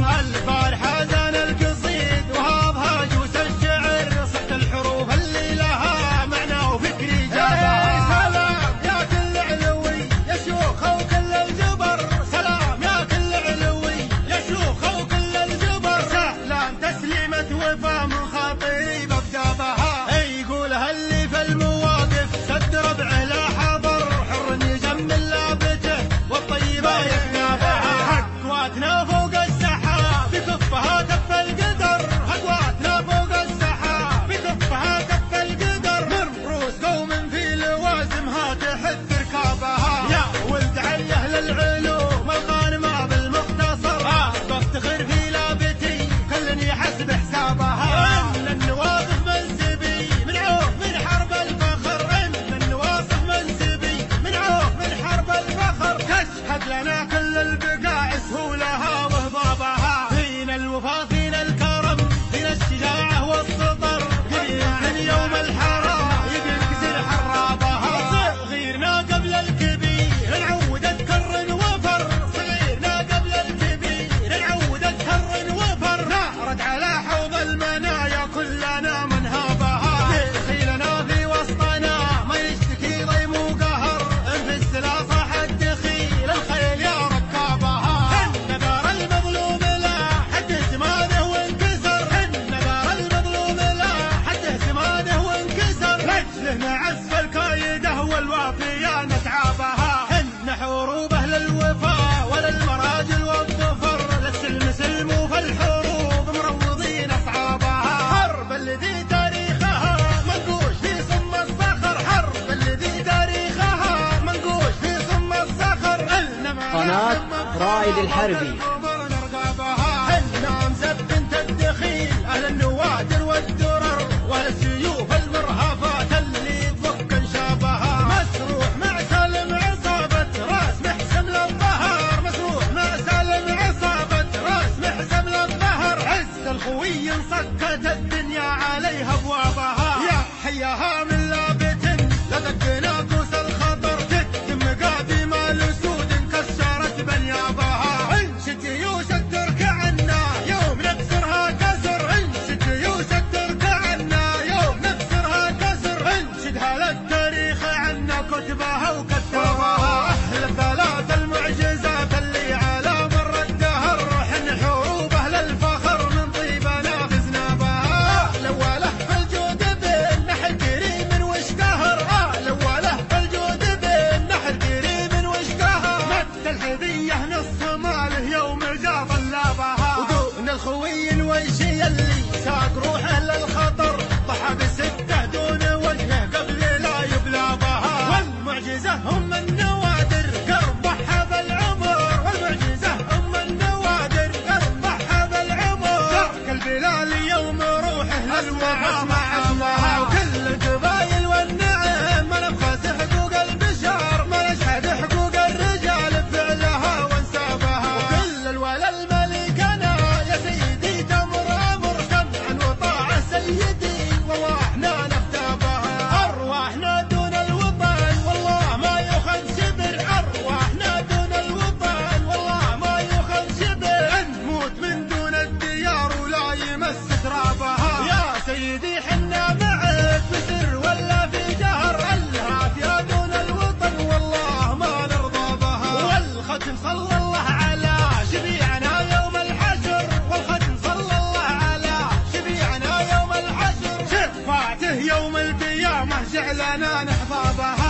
البارحة زان القصيد وهاب جوس الشعر صحت الحروف اللي لها معنى وفكري جابها. سلام يا كل علوي يا شيوخ وكل الجبر، سلام يا كل علوي يا شيوخ وكل الجبر، سلام تسليمة وفا من خاطري ببدا بها. يقولها اللي في المواقف سد ربعه لا حضر، حر يجمل لابته والطيبة يتنافها. حقواتنا فوق السحاب بكفها كف القدر، حقواتنا فوق السحاب بكفها كف القدر، من رؤوس قوم في لوازمها تحث ركابها. يا ولد علي اهل العلوم الغانمة بالمختصر، بفتخر في لابتي كل يحسب حسابها. ان النواصف منسبي من عوف من حرب الفخر، ان النواصف منسبي من عوف من حرب الفخر، تشهد لنا كل البقاع سهولها وهضابها. فينا الوفا فينا الكرم فينا الشجاعة والسطر، من يوم الحرام ينكسر حرابها. صغيرنا قبل الكبير نعود كر وفر، صغيرنا قبل الكبير نعود كر وفر، نارد على حوض المنايا كلنا من هابها. خيلنا في وسطنا ما يشتكي ضيم وقهر، في السلا صاح الدخيل الخيل يا ركابها. النبار المظلوم لا حد اهتمامه وانكسر، النبار المظلوم لا حد اهتمامه وانكسر، لاجله نعز الكايده والوافيه نتعابها. ان حروب اهل الوفا ولا المراجل والظفر، للسلم سلموا في الحروب مروضين اصعابها. حرب الذي تاريخها منقوش في صم الصخر، حرب الذي تاريخها منقوش في صم الصخر. قناة رائد الحربي. حنا مسبنت الدخيل اهل النوادر والدرر، والسيوف المرهفات اللي تفك انشابها. مسروح مع سالم عصابة راس محسن للظهر، مسروح مع سالم عصابة راس محسن للظهر، عز الخوي انصكت الدنيا عليها ابوابها. يا حياها من لابت لدقنا كوس الخطر، تكتم مقادم الاسود انكسرت بنيابها. انشد جيوش الترك عنا يوم نكسرها كسر، انشد جيوش الترك عنا يوم نكسرها كسر، انشدها للتاريخ عنا كتبها وكتابها. اهل الثلاث المعجزات اللي على مر الدهر، حن حروب اهل الفخر من طيبنا فزنا بها. الاوله في الجود بالنحر قريب واشتهر، الاوله في الجود بالنحر قريب واشتهر، مد الهديه نص ماله يوم جاب اللابها. ودون الخوي الويشي اللي ساق روحه للخطر، ضحى بسته دون وجهه قبل لا يبلى بها. والمعجزه هم النوادر قرب ضحى بالعمر، والمعجزه هم النوادر قرب ضحى بالعمر، ترك البلال يوم روحه للوعى مع اسمها. وكل القبايل والنعم ما نبخس حقوق البشر، ما نشهد حقوق الرجال بفعلها وانسابها. وكل الولا الملكنا يا سيدي تمر امر، سمعا وطاعه سيدي والله احنا نفتابها. ارواحنا دون الوطن والله ما يخن شبر، ارواحنا دون الوطن والله ما يخن شبر، نموت من دون الديار ولا يمس ترابها. يا سيدي حنا معك بسر ولا في جهر، العافيه دون الوطن والله ما نرضى بها. والختم صلى الله على شفيعنا يوم الحشر، والختم صلى الله على شفيعنا يوم الحشر، شفاعته يوم القيامه جعلنا نحظى بها.